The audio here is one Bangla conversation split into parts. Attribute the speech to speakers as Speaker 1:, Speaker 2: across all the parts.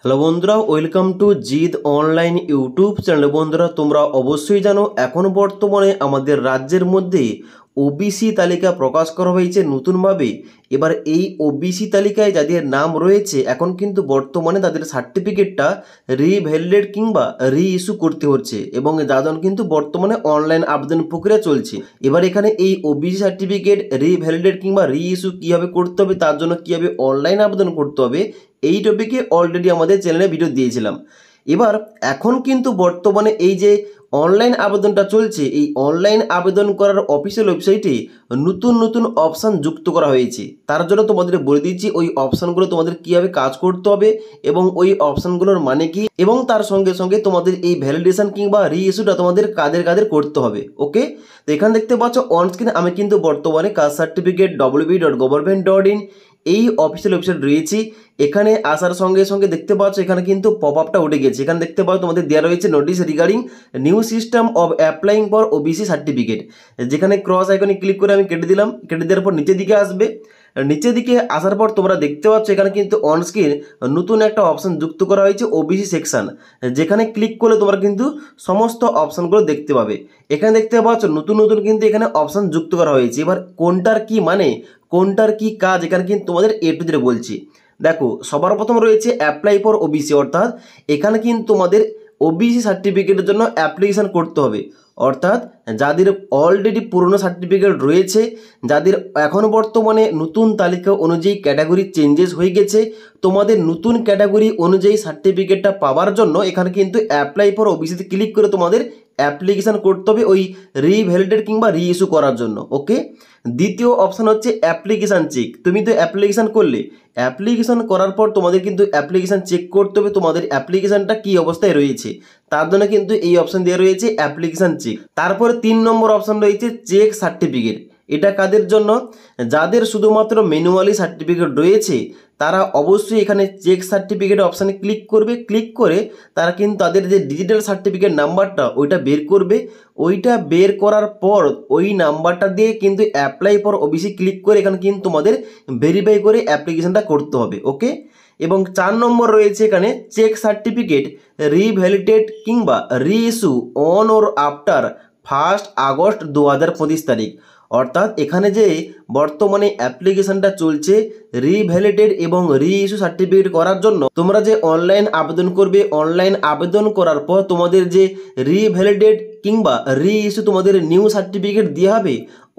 Speaker 1: হ্যালো বন্ধুরা, welcome to Gide online YouTube channel. বন্ধুরা, তোমরা অবশ্যই জানো এখন বর্তমানে আমাদের রাজ্যের মধ্যে ওবিসি তালিকা প্রকাশ করা হয়েছে নতুনভাবে। এবার এই ওবিসি তালিকায় যাদের নাম রয়েছে এখন কিন্তু বর্তমানে তাদের সার্টিফিকেটটা রিভ্যালিডেট কিংবা রি ইস্যু করতে হচ্ছে এবং যাদের কিন্তু বর্তমানে অনলাইন আবেদন প্রক্রিয়া চলছে। এবার এখানে এই ওবিসি সার্টিফিকেট রিভ্যালিডেট কিংবা রি ইস্যু কীভাবে করতে হবে, তার জন্য কীভাবে অনলাইন আবেদন করতে হবে, এই টপিকে অলরেডি আমাদের চ্যানেলে ভিডিও দিয়েছিলাম। এবার এখন কিন্তু বর্তমানে এই যে অনলাইন আবেদনটা চলছে, এই অনলাইন আবেদন করার অফিসিয়াল ওয়েবসাইটে নতুন নতুন অপশান যুক্ত করা হয়েছে। তার জন্য তোমাদের বলে দিচ্ছি ওই অপশানগুলো তোমাদের কীভাবে কাজ করতে হবে এবং ওই অপশানগুলোর মানে কি, এবং তার সঙ্গে সঙ্গে তোমাদের এই ভ্যালিডেশন কিংবা রি ইস্যুটা তোমাদের কাদের কাদের করতে হবে। ওকে, তো এখানে দেখতে পাচ্ছ অন স্ক্রিনে আমি কিন্তু বর্তমানে কাস্ট সার্টিফিকেট www.government.in এই অফিসিয়াল ওয়েবসাইট রয়েছে। এখানে আসার সঙ্গে সঙ্গে দেখতে পাচ্ছ এখানে কিন্তু পপ আপটা উঠে গেছে। এখানে দেখতে পাচ্ছ তোমাদের দেওয়া রয়েছে notice regarding new system of applying for OBC certificate. যেখানে ক্রস আইকনে ক্লিক করে আমি কেটে দিলাম। কেটে দেওয়ার পর নিচের দিকে আসবে। নিচের দিকে আসার পর তোমরা দেখতে পাচ্ছ এখানে কিন্তু অন স্ক্রিন নতুন একটা অপশান যুক্ত করা হয়েছে ওবিসি সেকশন। যেখানে ক্লিক করলে তোমরা কিন্তু সমস্ত অপশানগুলো দেখতে পাবে। এখানে দেখতে পাচ্ছ নতুন নতুন কিন্তু এখানে অপশান যুক্ত করা হয়েছে। এবার কোনটার কি মানে, কোনটার কি কাজ, এখানে কিন্তু তোমাদের এ টু জেড বলছি। দেখো, সবার প্রথম রয়েছে অ্যাপ্লাই ফর ওবিসি, অর্থাৎ এখানে কিন্তু তোমাদের ওবিসি সার্টিফিকেটের জন্য অ্যাপ্লিকেশান করতে হবে। অর্থাৎ যাদের অলরেডি পুরনো সার্টিফিকেট রয়েছে, যাদের এখন বর্তমানে নতুন তালিকা অনুযায়ী ক্যাটাগরি চেঞ্জেস হয়ে গেছে, তোমাদের নতুন ক্যাটাগরি অনুযায়ী সার্টিফিকেটটা পাওয়ার জন্য এখানে কিন্তু অ্যাপ্লাই ফর ওবিসিতে ক্লিক করে তোমাদের অ্যাপ্লিকেশান করতে হবে ওই রিভ্যালিডেট কিংবা রি ইস্যু করার জন্য। ওকে, দ্বিতীয় অপশান হচ্ছে অ্যাপ্লিকেশান চেক। তুমি তো অ্যাপ্লিকেশান করলে, অ্যাপ্লিকেশান করার পর তোমাদের কিন্তু অ্যাপ্লিকেশান চেক করতে হবে তোমাদের অ্যাপ্লিকেশানটা কী অবস্থায় রয়েছে। তার জন্য কিন্তু এই অপশান দেওয়া রয়েছে অ্যাপ্লিকেশান চেক। তারপরে 3 নম্বর অপশান রয়েছে চেক সার্টিফিকেট। এটা কাদের জন্য? যাদের শুধুমাত্র ম্যানুয়ালি সার্টিফিকেট রয়েছে তারা অবশ্যই এখানে চেক সার্টিফিকেট অপশানে ক্লিক করবে। ক্লিক করে তারা কিন্তু তাদের যে ডিজিটাল সার্টিফিকেট নাম্বারটা ওইটা বের করবে। ওইটা বের করার পর ওই নাম্বারটা দিয়ে কিন্তু অ্যাপ্লাই ফর ওবিসি ক্লিক করে এখানে কিন্তু তোমাদের ভেরিফাই করে অ্যাপ্লিকেশানটা করতে হবে। ওকে, এবং 4 নম্বর রয়েছে এখানে চেক সার্টিফিকেট রিভ্যালিডেট কিংবা রি issue on or after 1 August 2025 তারিখ। অর্থাৎ এখানে যে বর্তমানে অ্যাপ্লিকেশানটা চলছে রিভ্যালিডেট এবং রি ইস্যু সার্টিফিকেট করার জন্য, তোমরা যে অনলাইন আবেদন করবে, অনলাইন আবেদন করার পর তোমাদের যে রিভ্যালিডেট কিংবা রি ইস্যু তোমাদের নিউ সার্টিফিকেট দেওয়া হবে,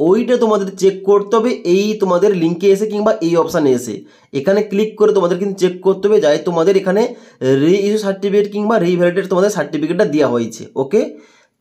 Speaker 1: ওইটা তোমাদের চেক করতে হবে এই তোমাদের লিঙ্কে এসে কিংবা এই অপশানে এসে। এখানে ক্লিক করে তোমাদের কিন্তু চেক করতে হবে যাই তোমাদের এখানে রি ইস্যু সার্টিফিকেট কিংবা রিভ্যালিডেট তোমাদের সার্টিফিকেটটা দেওয়া হয়েছে। ওকে,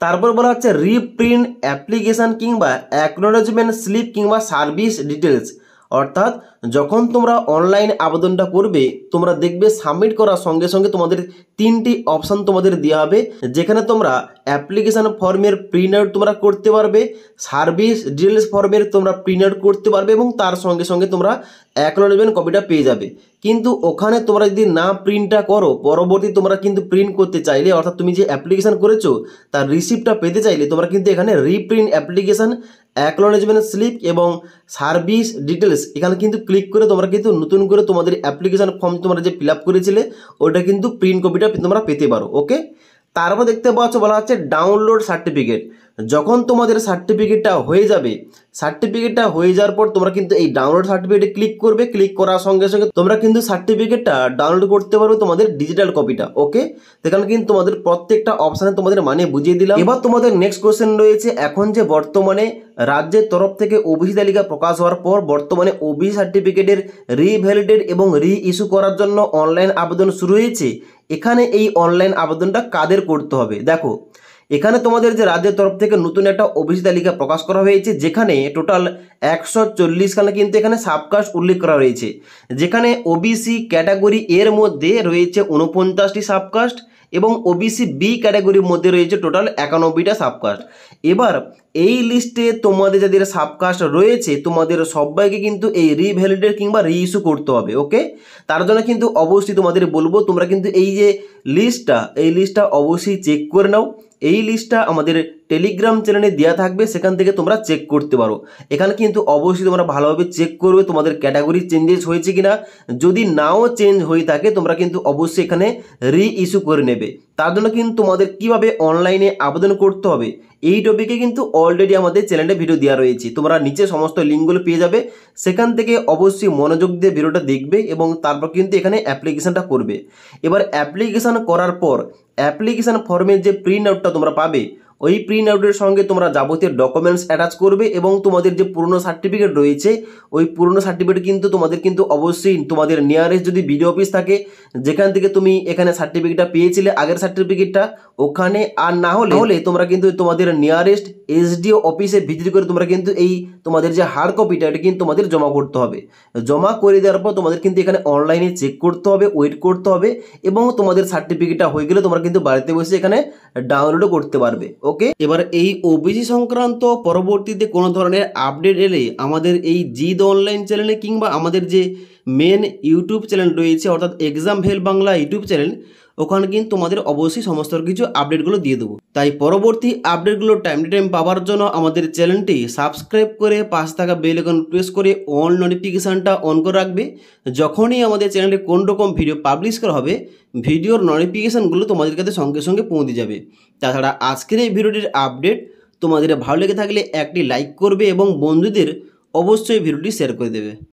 Speaker 1: তারপর বলা হচ্ছে রিপ্রিন্ট অ্যাপ্লিকেশান কিংবা অ্যাকনোলেজমেন্ট স্লিপ কিংবা সার্ভিস ডিটেলস। অর্থাৎ যখন তোমরা অনলাইন আবেদনটা করবে তোমরা দেখবে সাবমিট করার সঙ্গে সঙ্গে তোমাদের 3টি অপশান তোমাদের দেওয়া হবে, যেখানে তোমরা অ্যাপ্লিকেশান ফর্মের প্রিন্ট আউট তোমরা করতে পারবে, সার্ভিস ডিটেলস ফর্মের তোমরা প্রিন্ট আউট করতে পারবে এবং তার সঙ্গে সঙ্গে তোমরা অ্যাকনোলেজমেন্ট কপিটা পেয়ে যাবে। কিন্তু ওখানে তোমরা যদি না প্রিন্টটা করো, পরবর্তী তোমরা কিন্তু প্রিন্ট করতে চাইলে, অর্থাৎ তুমি যে অ্যাপ্লিকেশান করেছো তার রিসিপ্টটা পেতে চাইলে তোমরা কিন্তু এখানে রিপ্রিন্ট অ্যাপ্লিকেশান অ্যাকনোলেজমেন্ট স্লিপ এবং সার্ভিস ডিটেলস এখানে কিন্তু ক্লিক করে তোমরা কিন্তু নতুন করে তোমাদের অ্যাপ্লিকেশান ফর্ম তোমরা যে ফিল আপ করেছিলে ওটা কিন্তু প্রিন্ট কপিটা তোমরা পেতে পারো। ওকে, তারপর দেখতে পাচ্ছ বলা হচ্ছে ডাউনলোড সার্টিফিকেট। যখন তোমাদের সার্টিফিকেটটা হয়ে যাবে, সার্টিফিকেটটা হয়ে যাওয়ার পর তোমরা কিন্তু এই ডাউনলোড সার্টিফিকেটে ক্লিক করবে। ক্লিক করার সঙ্গে সঙ্গে তোমরা কিন্তু সার্টিফিকেটটা ডাউনলোড করতে পারবে তোমাদের ডিজিটাল কপিটা। ওকে, সেখানে কিন্তু তোমাদের প্রত্যেকটা অপশানে তোমাদের মানে বুঝিয়ে দিলাম। এবার তোমাদের নেক্সট কোশ্চেন রয়েছে, এখন যে বর্তমানে রাজ্যের তরফ থেকে ওবিসি তালিকা প্রকাশ হওয়ার পর বর্তমানে ওবিসি সার্টিফিকেটের রিভ্যালিডেট এবং রি ইস্যু করার জন্য অনলাইন আবেদন শুরু হয়েছে। এখানে এই অনলাইন আবেদনটা কাদের করতে হবে? দেখো, এখানে তোমাদের যে রাজ্যের তরফ থেকে নতুন একটা ওবিসি তালিকা প্রকাশ করা হয়েছে, যেখানে টোটাল 140 খানে কিন্তু এখানে সাবকাস্ট উল্লেখ করা রয়েছে। যেখানে ওবিসি ক্যাটাগরি এর মধ্যে রয়েছে 49টি সাবকাস্ট এবং ওবিসি বি ক্যাটাগরির মধ্যে রয়েছে টোটাল 91টা সাবকাস্ট। এবার এই লিস্টে তোমাদের যাদের সাবকাস্ট রয়েছে তোমাদের সবাইকে কিন্তু এই রিভ্যালিডেট কিংবা রি ইস্যু করতে হবে। ওকে, তার জন্য কিন্তু অবশ্যই তোমাদের বলবো তোমরা কিন্তু এই যে লিস্টটা, এই লিস্টটা অবশ্যই চেক করে নাও। এই লিস্টটা আমাদের টেলিগ্রাম চ্যানেলে দেওয়া থাকবে, সেখান থেকে তোমরা চেক করতে পারো। এখানে কিন্তু অবশ্যই তোমরা ভালোভাবে চেক করবে তোমাদের ক্যাটাগরি চেঞ্জেস হয়েছে কিনা। যদি নাও চেঞ্জ হয়ে থাকে তোমরা কিন্তু অবশ্যই এখানে ইস্যু করে নেবে। তার জন্য কিন্তু তোমাদের কিভাবে অনলাইনে আবেদন করতে হবে এই টপিকে কিন্তু অলরেডি আমাদের চ্যানেলে ভিডিও দেওয়া রয়েছে। তোমরা নিচে সমস্ত লিঙ্কগুলো পেয়ে যাবে, সেখান থেকে অবশ্যই মনোযোগ দিয়ে ভিডিওটা দেখবে এবং তারপর কিন্তু এখানে অ্যাপ্লিকেশনটা করবে। এবার অ্যাপ্লিকেশন করার পর অ্যাপ্লিকেশন ফর্মের যে প্রিন্ট আউটটা তোমরা পাবে, ওই প্রিন্ট আউটের সঙ্গে তোমরা যাবতীয় ডকুমেন্টস অ্যাটাচ করবে এবং তোমাদের যে পুরনো সার্টিফিকেট রয়েছে ওই পুরনো সার্টিফিকেট কিন্তু তোমাদের কিন্তু অবশ্যই তোমাদের নিয়ারেস্ট যদি বিডিও অফিস থাকে, যেখান থেকে তুমি এখানে সার্টিফিকেটটা পেয়েছিলে আগের সার্টিফিকেটটা, ওখানে, আর না হলে তোমরা কিন্তু তোমাদের নিয়ারেস্ট এসডিও অফিসে ভিজিট করে তোমরা কিন্তু এই তোমাদের যে হার্ড কপিটা এটা কিন্তু তোমাদের জমা করতে হবে। জমা করে দেওয়ার পর তোমাদের কিন্তু এখানে অনলাইনে চেক করতে হবে, ওয়েট করতে হবে এবং তোমাদের সার্টিফিকেটটা হয়ে গেলে তোমরা কিন্তু বাড়িতে বসে এখানে ডাউনলোডও করতে পারবে। ওকে, এবার এই ওবিসি সংক্রান্ত পরবর্তীতে কোনো ধরনের আপডেট এলে আমাদের এই জিদ অনলাইন চ্যানেলে কিংবা আমাদের যে মেন ইউটিউব চ্যানেল রয়েছে অর্থাৎ exam help Bangla YouTube channel, ওখানে কিন্তু তোমাদের অবশ্যই সমস্ত কিছু আপডেটগুলো দিয়ে দেবো। তাই পরবর্তী আপডেটগুলো টাইম টু টাইম পাওয়ার জন্য আমাদের চ্যানেলটি সাবস্ক্রাইব করে পাশে থাকা বেল আইকন প্রেস করে অল নোটিফিকেশানটা অন করে রাখবে। যখনই আমাদের চ্যানেলে কোন রকম ভিডিও পাবলিশ করা হবে ভিডিওর নোটিফিকেশানগুলো তোমাদের কাছে সঙ্গে সঙ্গে পৌঁছে যাবে। তাছাড়া আজকের এই ভিডিওটির আপডেট তোমাদের ভালো লেগে থাকলে একটি লাইক করবে এবং বন্ধুদের অবশ্যই ভিডিওটি শেয়ার করে দেবে।